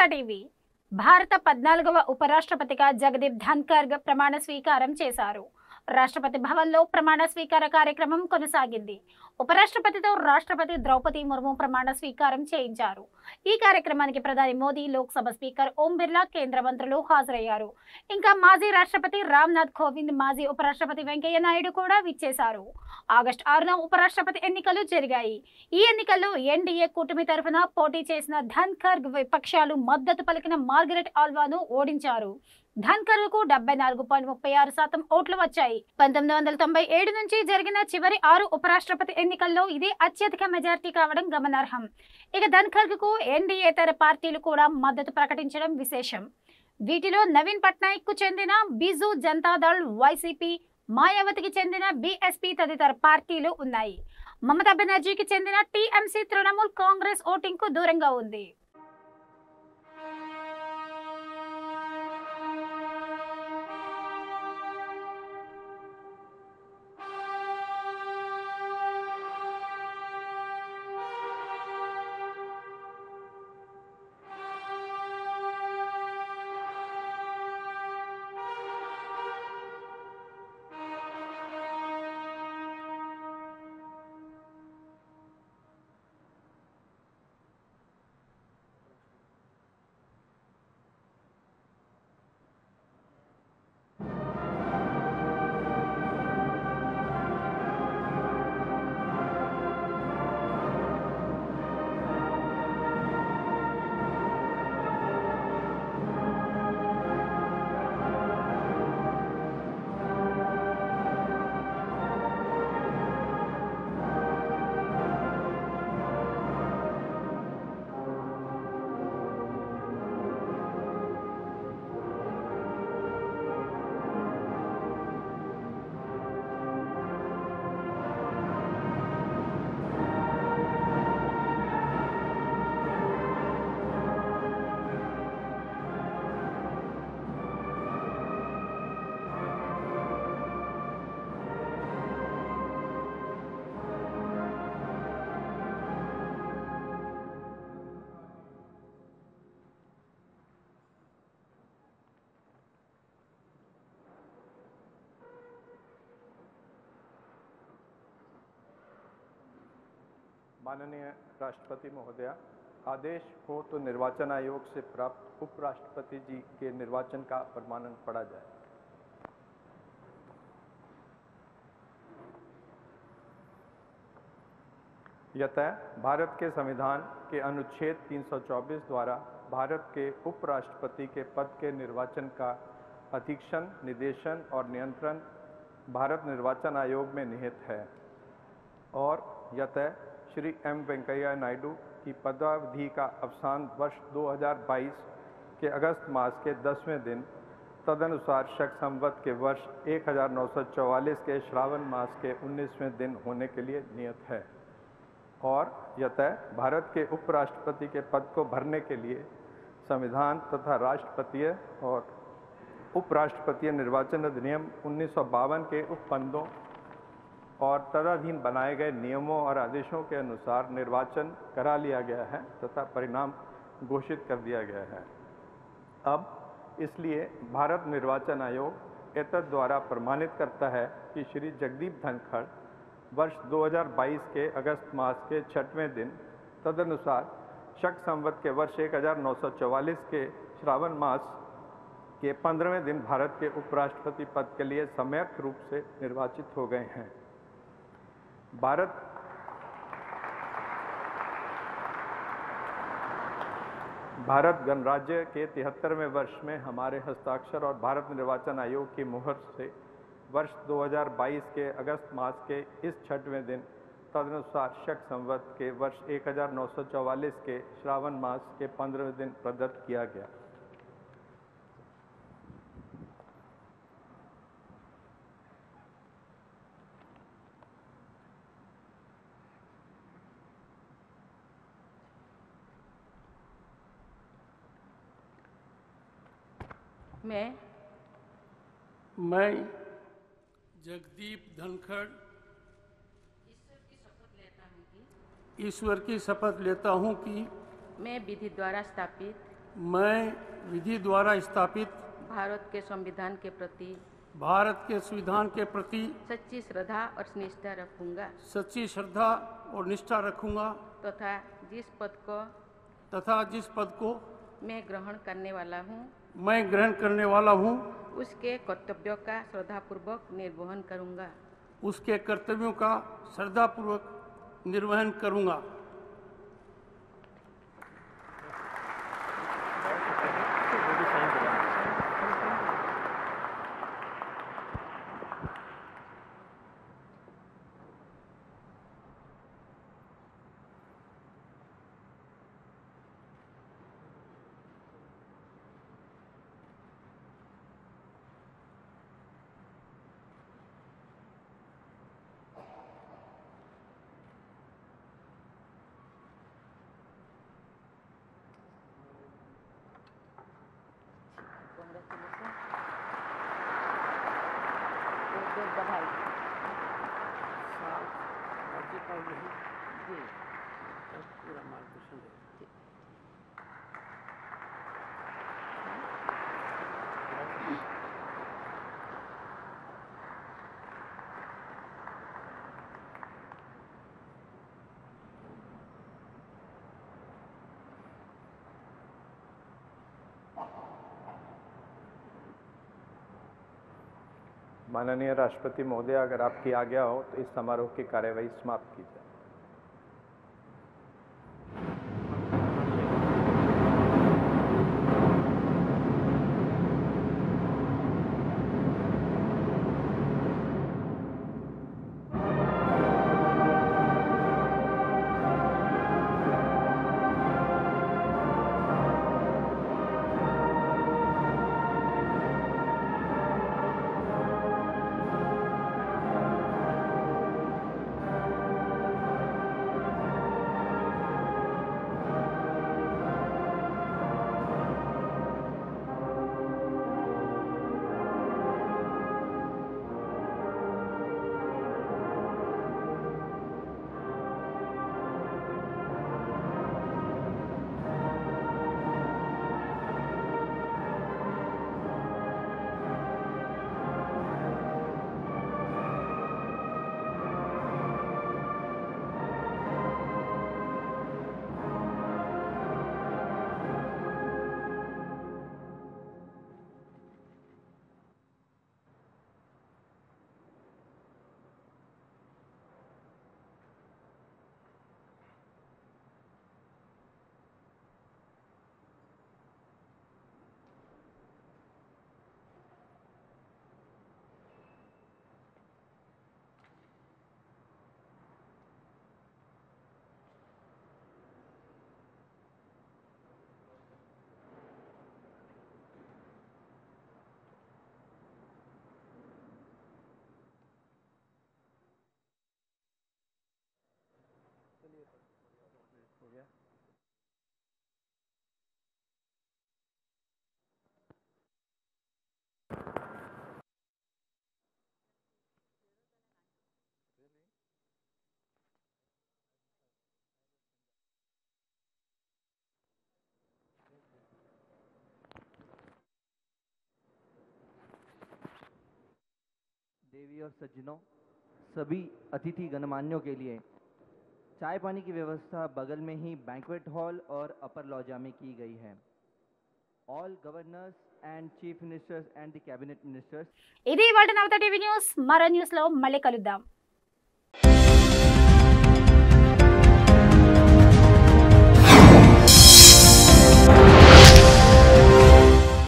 Visakha TV భారత 14వ ఉపరాష్ట్రపతిగా జగదీప్ ధన్కర్ ప్రమాణ స్వీకారం చేశారు. రాష్ట్రపతి భవన్లో ప్రమాణ స్వీకార కార్యక్రమం కొనసాగింది. ఉపరాష్ట్రపతితో రాష్ట్రపతి ద్రౌపది ముర్ము ప్రమాణ స్వీకారం చేయించారు. ఈ కార్యక్రమానికి ప్రధాని మోదీ, లోక్సభ స్పీకర్ ఓం బిర్లా, కేంద్ర మంత్రులు హాజరయ్యారు. ఇంకా మాజీ రాష్ట్రపతి రామ్నాథ్ కోవింద్, మాజీ ఉపరాష్ట్రపతి వెంకయ్య నాయుడు కూడా విచ్చేశారు. ఆగస్టు 6న ఉపరాష్ట్రపతి ఎన్నికలు జరిగాయి. ఈ ఎన్నికల్లో ఎన్డీఏ కూటమి తరఫున పోటీ చేసిన ధన్కర్ విపక్షాలు మద్దతు పలికిన మార్గరెట్ ఆల్వాను ఓడించారు. ధన్కర్ కు 74.36% ఓట్లు వచ్చాయి. 1997 నుంచి జరిగిన చివరి 6 ఉపరాష్ట్రపతి ఎన్నికల్లో ఇది అత్యధిక మెజార్టీ కావడం గమనార్హం. ఇక ధన్కర్ కు ఎన్డీయేతర పార్టీలు కూడా మద్దతు ప్రకటించడం విశేషం. వీటిలో నవీన్ పట్నాయక్ కు చెందిన బిజు జనతాదళ్, వైసీపీ, మాయావతికి చెందిన బీఎస్పీ తదితర పార్టీలు ఉన్నాయి. మమతా బెనర్జీకి చెందిన టీఎంసీ, తృణమూల్ కాంగ్రెస్ ఓటింగ్ కు దూరంగా ఉంది. माननीय राष्ट्रपति महोदया, आदेश हो तो निर्वाचन आयोग से प्राप्त उपराष्ट्रपति जी के निर्वाचन का प्रमाणन पढ़ा जाए। यतः भारत के संविधान के अनुच्छेद 324 द्वारा भारत के उपराष्ट्रपति के पद के निर्वाचन का अधीक्षण, निर्देशन और नियंत्रण भारत निर्वाचन आयोग में निहित है और यतः श्री एम वेंकैया नायडू की पदावधि का अवसान वर्ष 2022 के अगस्त मास के 10वें दिन तदनुसार शक संवत के वर्ष 1944 के श्रावण मास के 19वें दिन होने के लिए नियत है और यतः भारत के उपराष्ट्रपति के पद को भरने के लिए संविधान तथा राष्ट्रपतीय और उपराष्ट्रपतीय निर्वाचन अधिनियम 1952 के उपबंधों और तदधीन बनाए गए नियमों और आदेशों के अनुसार निर्वाचन करा लिया गया है तथा परिणाम घोषित कर दिया गया है। अब इसलिए भारत निर्वाचन आयोग एतद द्वारा प्रमाणित करता है कि श्री जगदीप धनखड़ वर्ष 2022 के अगस्त मास के 6वें दिन तदनुसार शक संवत के वर्ष 1944 के श्रावण मास के 15वें दिन भारत के उपराष्ट्रपति पद के लिए सम्यक रूप से निर्वाचित हो गए हैं। भारत गणराज्य के 73वें वर्ष में हमारे हस्ताक्षर और भारत निर्वाचन आयोग की मुहर से वर्ष 2022 के अगस्त मास के इस 6वें दिन तदनुसार शक संवत के वर्ष 1944 के श्रावण मास के 15वें दिन प्रदत्त किया गया। मैं जगदीप धनखड़ ईश्वर की शपथ लेता हूँ कि मैं विधि द्वारा स्थापित मैं विधि द्वारा स्थापित भारत के संविधान के प्रति भारत के संविधान के प्रति सच्ची श्रद्धा और निष्ठा रखूंगा सच्ची श्रद्धा और निष्ठा रखूंगा तथा जिस पद को मैं ग्रहण करने वाला हूँ उसके कर्तव्यों का श्रद्धापूर्वक निर्वहन करूंगा। उसके कर्तव्यों का श्रद्धापूर्वक निर्वहन करूंगा। बधाई। राज्यपाल जी पूरा मार्गदर्शन दें। माननीय राष्ट्रपति महोदय, अगर आपकी आज्ञा हो तो इस समारोह की कार्यवाही समाप्त की जाए। हो गया। देवी और सज्जनों, सभी अतिथि गणमान्यों के लिए चाय पानी की व्यवस्था बगल में ही बैंक्वेट हॉल और अपर लॉजा में की गई है। All governors and chief ministers and the cabinet ministers. ఇది ఇవాల్టి నవత టీవీ న్యూస్. మరో న్యూస్ లో మళ్ళీ కలుద్దాం.